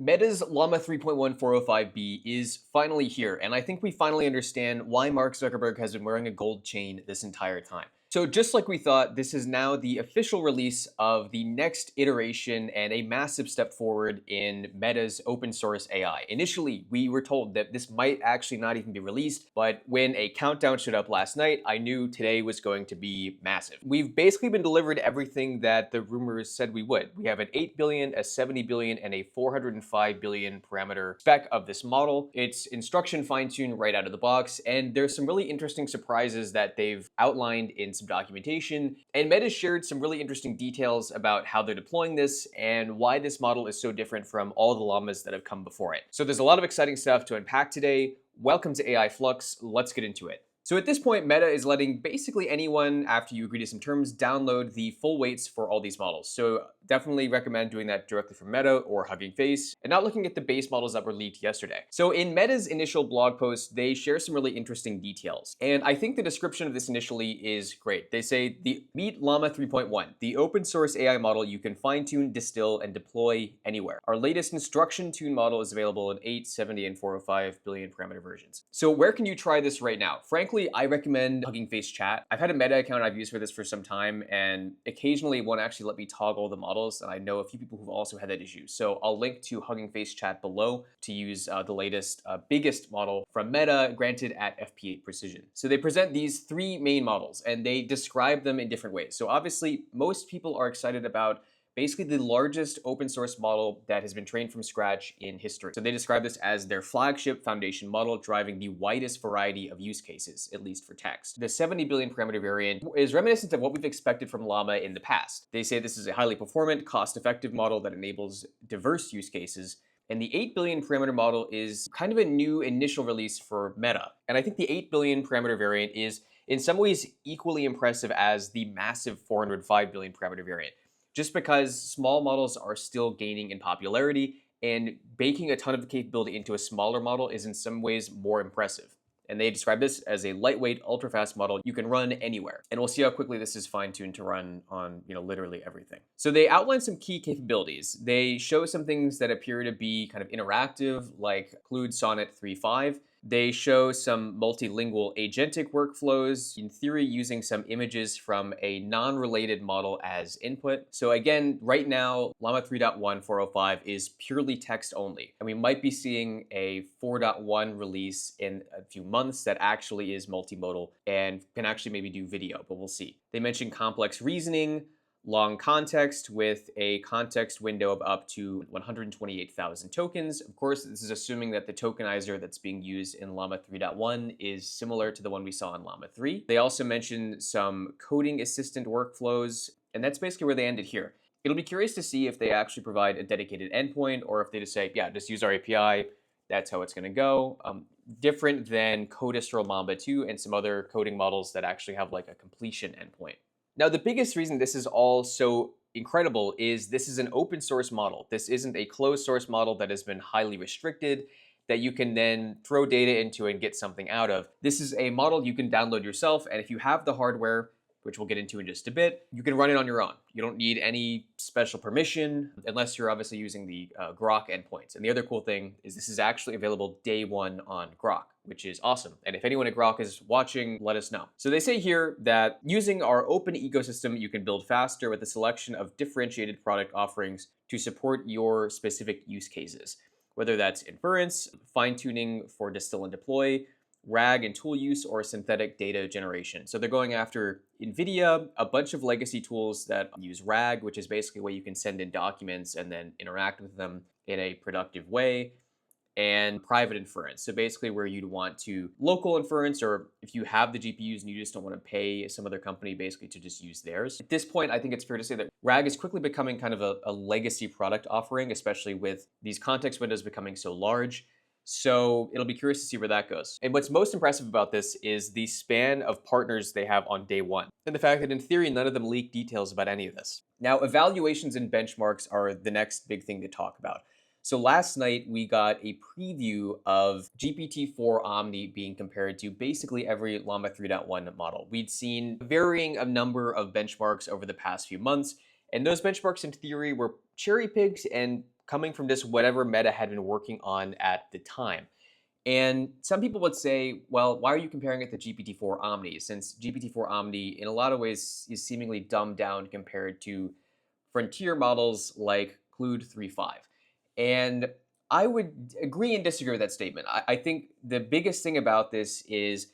Meta's Llama 3.1-405B is finally here, and I think we finally understand why Mark Zuckerberg has been wearing a gold chain this entire time. So just like we thought, this is now the official release of the next iteration and a massive step forward in Meta's open source AI. Initially, we were told that this might actually not even be released, but when a countdown showed up last night, I knew today was going to be massive. We've basically been delivered everything that the rumors said we would. We have an 8 billion, a 70 billion, and a 405 billion parameter spec of this model. It's instruction fine-tuned right out of the box, and there's some really interesting surprises that they've outlined in some documentation, and Meta shared some really interesting details about how they're deploying this and why this model is so different from all the llamas that have come before it. So there's a lot of exciting stuff to unpack today. Welcome to AI Flux. Let's get into it. So at this point, Meta is letting basically anyone, after you agree to some terms, download the full weights for all these models. So definitely recommend doing that directly from Meta or Hugging Face and not looking at the base models that were leaked yesterday. So in Meta's initial blog post, they share some really interesting details. And I think the description of this initially is great. They say, meet Llama 3.1, the open source AI model you can fine tune, distill, and deploy anywhere. Our latest instruction tuned model is available in 8, 70, and 405 billion parameter versions. So where can you try this right now? Frankly, I recommend Hugging Face Chat. I've had a Meta account I've used for this for some time, and occasionally it won't actually let me toggle the models, and I know a few people who've also had that issue. So I'll link to Hugging Face Chat below to use the latest, biggest model from Meta, granted at FP8 precision. So they present these three main models, and they describe them in different ways. So obviously, most people are excited about basically the largest open source model that has been trained from scratch in history. So they describe this as their flagship foundation model driving the widest variety of use cases, at least for text. The 70 billion parameter variant is reminiscent of what we've expected from Llama in the past. They say this is a highly performant, cost-effective model that enables diverse use cases. And the 8 billion parameter model is kind of a new initial release for Meta. And I think the 8 billion parameter variant is in some ways equally impressive as the massive 405 billion parameter variant, just because small models are still gaining in popularity, and baking a ton of the capability into a smaller model is in some ways more impressive. And they describe this as a lightweight, ultra-fast model you can run anywhere. And we'll see how quickly this is fine-tuned to run on, literally everything. So they outline some key capabilities. They show some things that appear to be kind of interactive, like include Sonnet 3.5. They show some multilingual agentic workflows, in theory using some images from a non-related model as input. So again, right now, Llama 3.1-405 is purely text only. And we might be seeing a 4.1 release in a few months that actually is multimodal and can actually maybe do video, but we'll see. They mention complex reasoning, long context with a context window of up to 128,000 tokens. Of course, this is assuming that the tokenizer that's being used in Llama 3.1 is similar to the one we saw in Llama 3. They also mention some coding assistant workflows, and that's basically where they ended here. It'll be curious to see if they actually provide a dedicated endpoint or if they just say, yeah, just use our API. That's how it's going to go. Different than Codistro Mamba 2 and some other coding models that actually have like a completion endpoint. Now, the biggest reason this is all so incredible is this is an open source model. This isn't a closed source model that has been highly restricted that you can then throw data into and get something out of. This is a model you can download yourself, and if you have the hardware, which we'll get into in just a bit, you can run it on your own. You don't need any special permission unless you're obviously using the Grok endpoints. And the other cool thing is this is actually available day one on Grok, which is awesome. And if anyone at Grok is watching, let us know. So they say here that using our open ecosystem, you can build faster with a selection of differentiated product offerings to support your specific use cases, whether that's inference, fine-tuning for distill and deploy, RAG and tool use, or synthetic data generation. So they're going after NVIDIA, a bunch of legacy tools that use RAG, which is basically where you can send in documents and then interact with them in a productive way, and private inference. So basically where you'd want to local inference, or if you have the GPUs and you just don't want to pay some other company basically to just use theirs. At this point, I think it's fair to say that RAG is quickly becoming kind of a legacy product offering, especially with these context windows becoming so large. So it'll be curious to see where that goes. And what's most impressive about this is the span of partners they have on day one, and the fact that in theory, none of them leak details about any of this. Now, evaluations and benchmarks are the next big thing to talk about. So last night, we got a preview of GPT-4 Omni being compared to basically every Llama 3.1 model. We'd seen varying a number of benchmarks over the past few months, and those benchmarks in theory were cherry-picked and coming from just whatever Meta had been working on at the time. And some people would say, well, why are you comparing it to GPT-4 Omni? Since GPT-4 Omni, in a lot of ways, is seemingly dumbed down compared to frontier models like Claude 3.5. And I would agree and disagree with that statement. I think the biggest thing about this is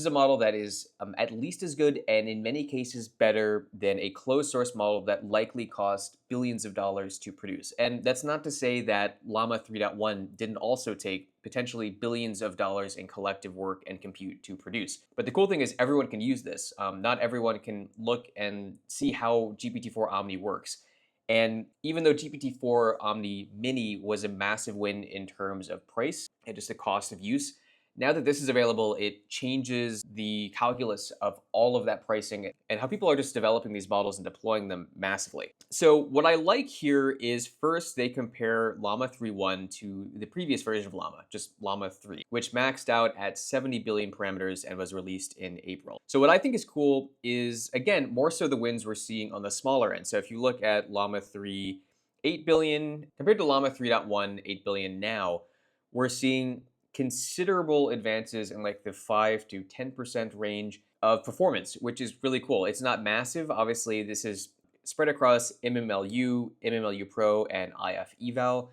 a model that is at least as good and in many cases better than a closed source model that likely cost billions of dollars to produce. And that's not to say that Llama 3.1 didn't also take potentially billions of dollars in collective work and compute to produce. But the cool thing is everyone can use this. Not everyone can look and see how GPT-4 Omni works. And even though GPT-4 Omni Mini was a massive win in terms of price and just the cost of use, now that this is available, it changes the calculus of all of that pricing and how people are just developing these models and deploying them massively. So what I like here is first they compare Llama 3.1 to the previous version of Llama, just Llama 3, which maxed out at 70 billion parameters and was released in April. So what I think is cool is, again, more so the wins we're seeing on the smaller end. So if you look at Llama 3, 8 billion, compared to Llama 3.1, 8 billion now, we're seeing considerable advances in like the 5 to 10% range of performance, which is really cool. It's not massive. Obviously, this is spread across MMLU, MMLU Pro, and IF Eval.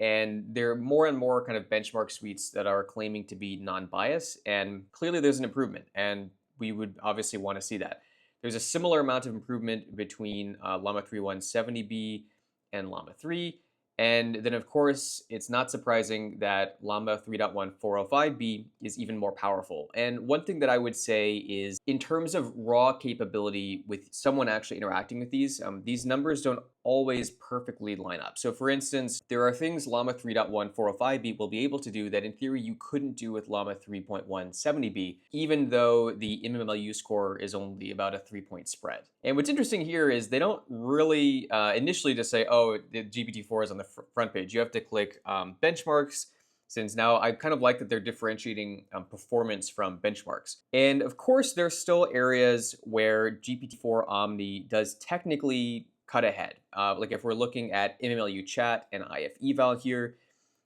And there are more and more kind of benchmark suites that are claiming to be non-biased. And clearly there's an improvement. And we would obviously want to see that. There's a similar amount of improvement between Llama 3.1 70B and Llama 3. And then, of course, it's not surprising that Llama 3.1 405B is even more powerful. And one thing that I would say is, in terms of raw capability with someone actually interacting with these numbers don't always perfectly line up. So for instance, there are things Llama 3.1 405B will be able to do that in theory you couldn't do with Llama 3.1 70B, even though the MMLU score is only about a 3-point spread. And what's interesting here is they don't really initially just say, oh, the GPT-4 is on the front page. You have to click benchmarks, since now I kind of like that they're differentiating performance from benchmarks. And of course, there's still areas where GPT-4 Omni does technically cut ahead. Like if we're looking at MMLU chat and IF eval here,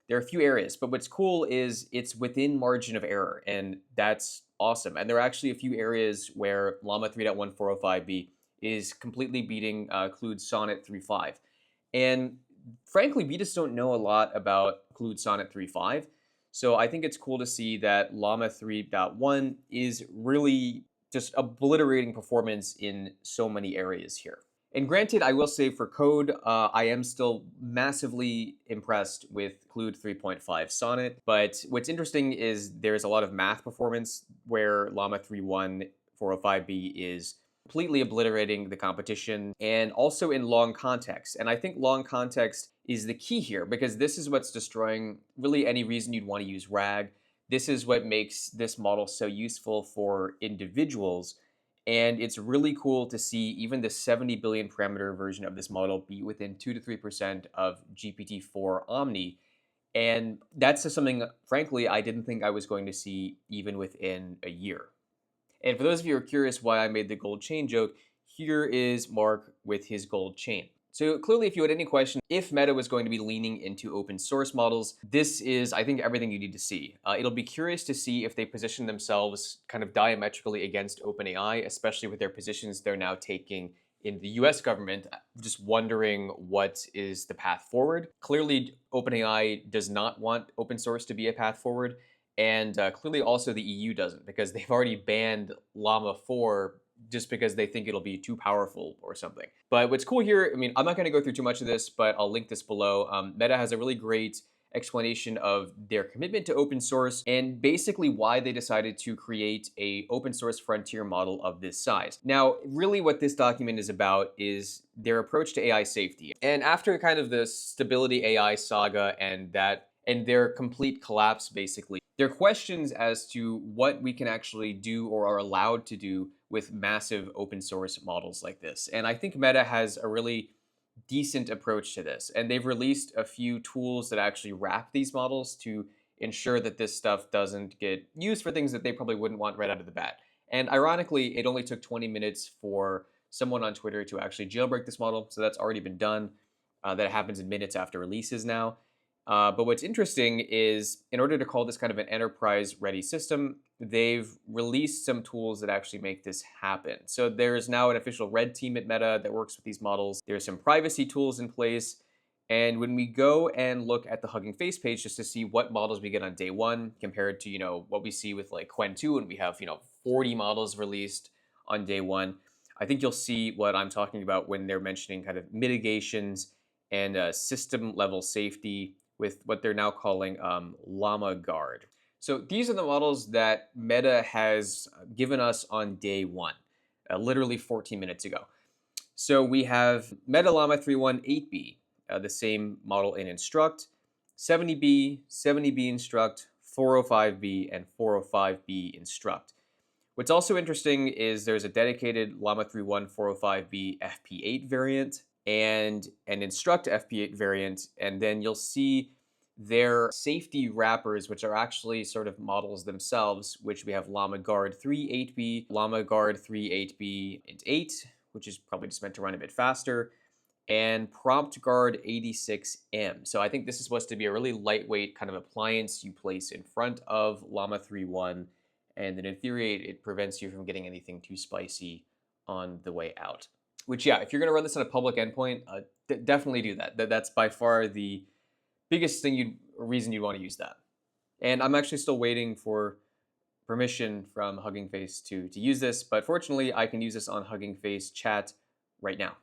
there are a few areas, but what's cool is it's within margin of error, and that's awesome. And there are actually a few areas where Llama 3.1 405B is completely beating Claude Sonnet 3.5. And frankly, we just don't know a lot about Claude Sonnet 3.5. So I think it's cool to see that Llama 3.1 is really just obliterating performance in so many areas here. And granted, I will say for code, I am still massively impressed with Claude 3.5 Sonnet. But what's interesting is there's a lot of math performance where Llama 3.1 405B is completely obliterating the competition, and also in long context. And I think long context is the key here, because this is what's destroying really any reason you'd want to use RAG. This is what makes this model so useful for individuals. And it's really cool to see even the 70 billion parameter version of this model be within 2 to 3% of GPT-4 Omni. And that's just something, frankly, I didn't think I was going to see even within a year. And for those of you who are curious why I made the gold chain joke, here is Mark with his gold chain. So clearly, if you had any question, if Meta was going to be leaning into open source models, this is, I think, everything you need to see. It'll be curious to see if they position themselves kind of diametrically against OpenAI, especially with their positions they're now taking in the US government. Just wondering what is the path forward. Clearly, OpenAI does not want open source to be a path forward. And clearly also the EU doesn't, because they've already banned Llama 4 just because they think it'll be too powerful or something. But what's cool here, I mean, I'm not going to go through too much of this, but I'll link this below. Meta has a really great explanation of their commitment to open source and basically why they decided to create a open source frontier model of this size. Now, really what this document is about is their approach to AI safety. And after kind of the stability AI saga and their complete collapse, basically, there are questions as to what we can actually do or are allowed to do with massive open source models like this. And I think Meta has a really decent approach to this. And they've released a few tools that actually wrap these models to ensure that this stuff doesn't get used for things that they probably wouldn't want right out of the bat. And ironically, it only took 20 minutes for someone on Twitter to actually jailbreak this model. So that's already been done. that happens in minutes after releases now. But what's interesting is in order to call this kind of an enterprise ready system, they've released some tools that actually make this happen. So there's now an official red team at Meta that works with these models. There's some privacy tools in place. And when we go and look at the Hugging Face page just to see what models we get on day one compared to, what we see with like Qwen 2 and we have, 40 models released on day one, I think you'll see what I'm talking about when they're mentioning kind of mitigations and system level safety with what they're now calling Llama Guard. So these are the models that Meta has given us on day one, literally 14 minutes ago. So we have Meta Llama 3.1-405B, the same model in Instruct, 70B, 70B Instruct, 405B, and 405B Instruct. What's also interesting is there's a dedicated Llama 3.1-405B FP8 variant and an Instruct FP8 variant, and then you'll see their safety wrappers, which are actually sort of models themselves, which we have Llama Guard 3.8B, Llama Guard 3.8B and 8, which is probably just meant to run a bit faster, and Prompt Guard 86M. So I think this is supposed to be a really lightweight kind of appliance you place in front of Llama 3.1, and then in theory, it prevents you from getting anything too spicy on the way out. Which, yeah, if you're going to run this on a public endpoint, definitely do that. That's by far the biggest reason you'd want to use that. And I'm actually still waiting for permission from Hugging Face to use this, but fortunately, I can use this on Hugging Face chat right now.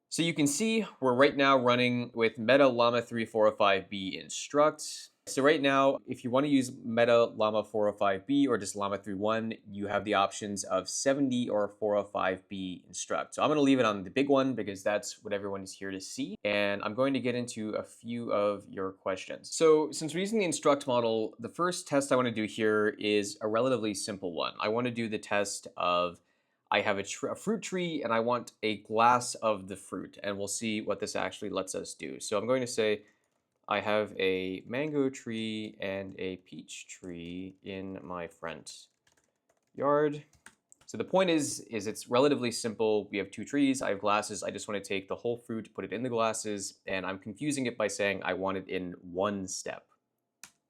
So you can see we're right now running with Meta Llama 3.405B Instruct. So right now, if you want to use Meta Llama 405B or just Llama 3.1, you have the options of 70 or 405B Instruct. So I'm going to leave it on the big one because that's what everyone is here to see. And I'm going to get into a few of your questions. So since we're using the Instruct model, the first test I want to do here is a relatively simple one. I want to do the test of I have a fruit tree and I want a glass of the fruit, and we'll see what this actually lets us do. So I'm going to say I have a mango tree and a peach tree in my front yard. So the point is it's relatively simple. We have two trees, I have glasses. I just want to take the whole fruit, put it in the glasses, and I'm confusing it by saying I want it in one step.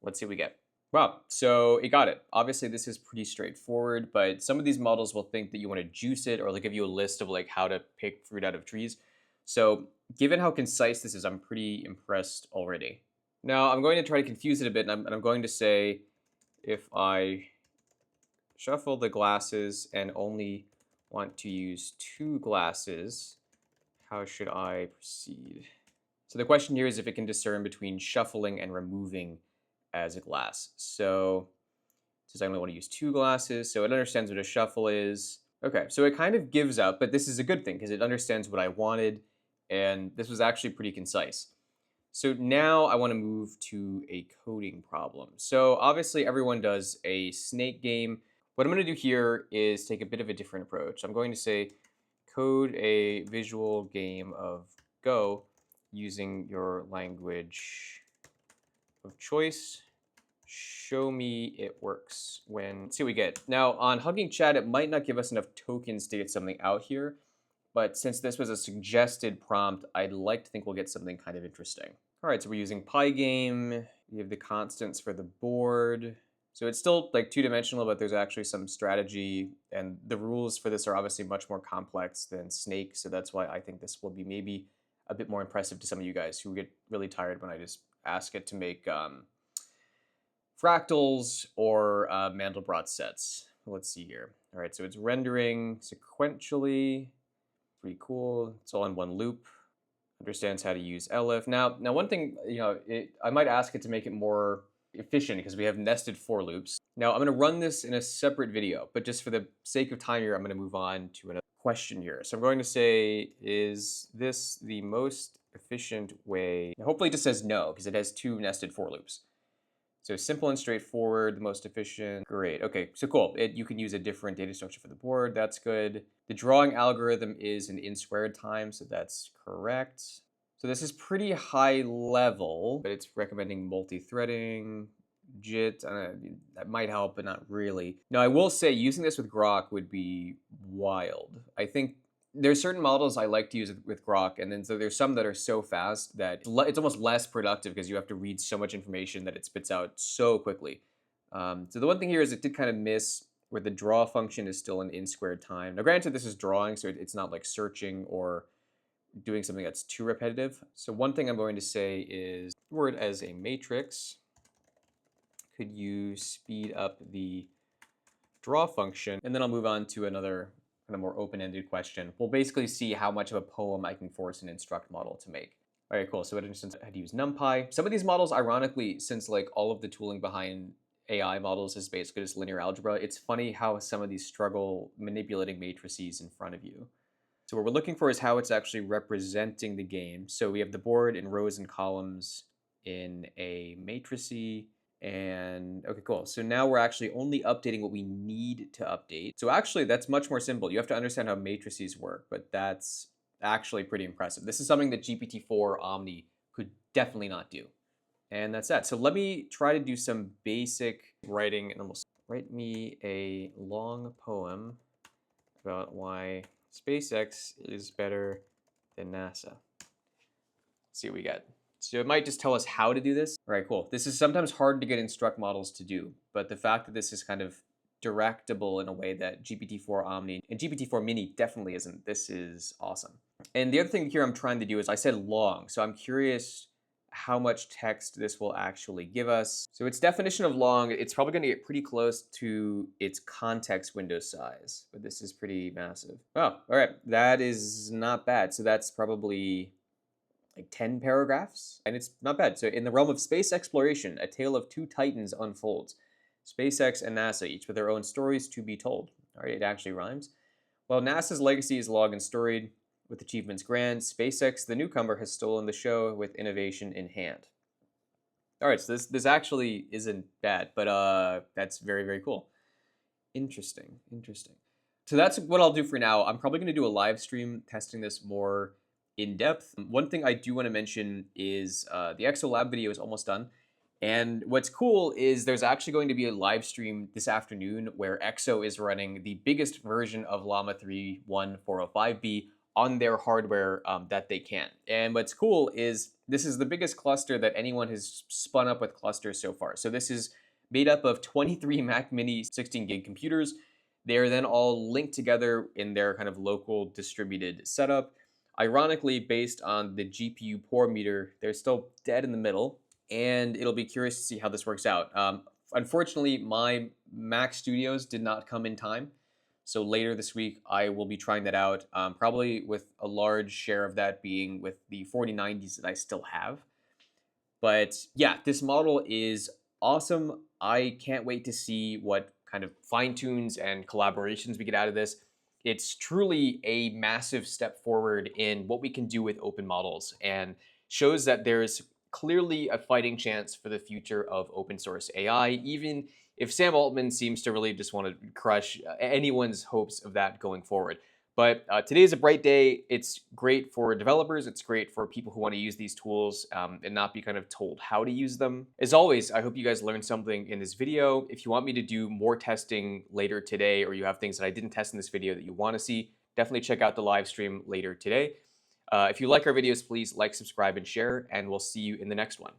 Let's see what we get. Wow, so it got it. Obviously, this is pretty straightforward, but some of these models will think that you want to juice it, or they'll give you a list of like how to pick fruit out of trees. So given how concise this is, I'm pretty impressed already. Now I'm going to try to confuse it a bit, and I'm going to say if I shuffle the glasses and only want to use two glasses, how should I proceed? So the question here is if it can discern between shuffling and removing as a glass. So it says I only want to use two glasses, so it understands what a shuffle is. Okay, so it kind of gives up, but this is a good thing because it understands what I wanted, and this was actually pretty concise. So now I want to move to a coding problem. So obviously everyone does a snake game. What I'm going to do here is take a bit of a different approach. I'm going to say code a visual game of Go using your language of choice. Show me it works when, let's see what we get. Now on Hugging Chat, it might not give us enough tokens to get something out here, but since this was a suggested prompt, I'd like to think we'll get something kind of interesting. All right, so we're using Pygame. We have the constants for the board. So it's still like two-dimensional, but there's actually some strategy, and the rules for this are obviously much more complex than Snake, so that's why I think this will be maybe a bit more impressive to some of you guys who get really tired when I just ask it to make fractals or Mandelbrot sets. Let's see here. All right, so it's rendering sequentially. Pretty cool. It's all in one loop. Understands how to use elif. Now one thing, I might ask it to make it more efficient because we have nested for loops. Now I'm going to run this in a separate video, but just for the sake of time here, I'm going to move on to another question here. So I'm going to say, is this the most efficient way? And hopefully it just says no because it has two nested for loops. So simple and straightforward, the most efficient. Great. Okay, so cool. You can use a different data structure for the board. That's good. The drawing algorithm is an in squared time, so that's correct. So this is pretty high level, but it's recommending multi-threading, JIT. That might help, but not really. Now, I will say using this with Grok would be wild. I think There's certain models I like to use with Grok, and then so there's some that are so fast that it's almost less productive because you have to read so much information that it spits out so quickly. So the one thing here is it did kind of miss where the draw function is still an in squared time. Now, granted, this is drawing, so it's not like searching or doing something that's too repetitive. So one thing I'm going to say is word as a matrix. Could you speed up the draw function? And then I'll move on to another kind of more open-ended question. We'll basically see how much of a poem I can force an instruct model to make. All right, cool. So for instance, I had to use NumPy. Some of these models, ironically, since like all of the tooling behind AI models is basically just linear algebra, it's funny how some of these struggle manipulating matrices in front of you. So what we're looking for is how it's actually representing the game. So we have the board in rows and columns in a matrice. And okay, cool. So now we're actually only updating what we need to update. So actually, that's much more simple. You have to understand how matrices work, but that's actually pretty impressive. This is something that GPT-4 Omni could definitely not do. And that's that. So let me try to do some basic writing, and then we'll write me a long poem about why SpaceX is better than NASA. Let's see what we get. So it might just tell us how to do this. All right, cool. This is sometimes hard to get instruct models to do, but the fact that this is kind of directable in a way that GPT-4 Omni and GPT-4 Mini definitely isn't, this is awesome. And the other thing here I'm trying to do is I said long, so I'm curious how much text this will actually give us. So its definition of long, it's probably going to get pretty close to its context window size, but this is pretty massive. Oh, all right, that is not bad. So that's probably like 10 paragraphs, and it's not bad. So in the realm of space exploration, a tale of two titans unfolds. SpaceX and NASA, each with their own stories to be told. All right, it actually rhymes. While NASA's legacy is long and storied, with achievements grand, SpaceX, the newcomer, has stolen the show with innovation in hand. All right, so this actually isn't bad, but that's very, very cool. Interesting. So that's what I'll do for now. I'm probably going to do a live stream testing this more in depth. One thing I do want to mention is the EXO Lab video is almost done. And what's cool is there's actually going to be a live stream this afternoon where EXO is running the biggest version of Llama 3.1-405B on their hardware that they can. And what's cool is this is the biggest cluster that anyone has spun up with clusters so far. So this is made up of 23 Mac Mini 16 gig computers. They are then all linked together in their kind of local distributed setup. Ironically, based on the GPU poor meter, they're still dead in the middle, and it'll be curious to see how this works out. Unfortunately, my Mac Studios did not come in time, so later this week I will be trying that out, probably with a large share of that being with the 4090s that I still have. But yeah, this model is awesome. I can't wait to see what kind of fine-tunes and collaborations we get out of this. It's truly a massive step forward in what we can do with open models and shows that there's clearly a fighting chance for the future of open source AI, even if Sam Altman seems to really just want to crush anyone's hopes of that going forward. But today is a bright day. It's great for developers. It's great for people who want to use these tools and not be kind of told how to use them. As always, I hope you guys learned something in this video. If you want me to do more testing later today, or you have things that I didn't test in this video that you want to see, definitely check out the live stream later today. If you like our videos, please like, subscribe, and share, and we'll see you in the next one.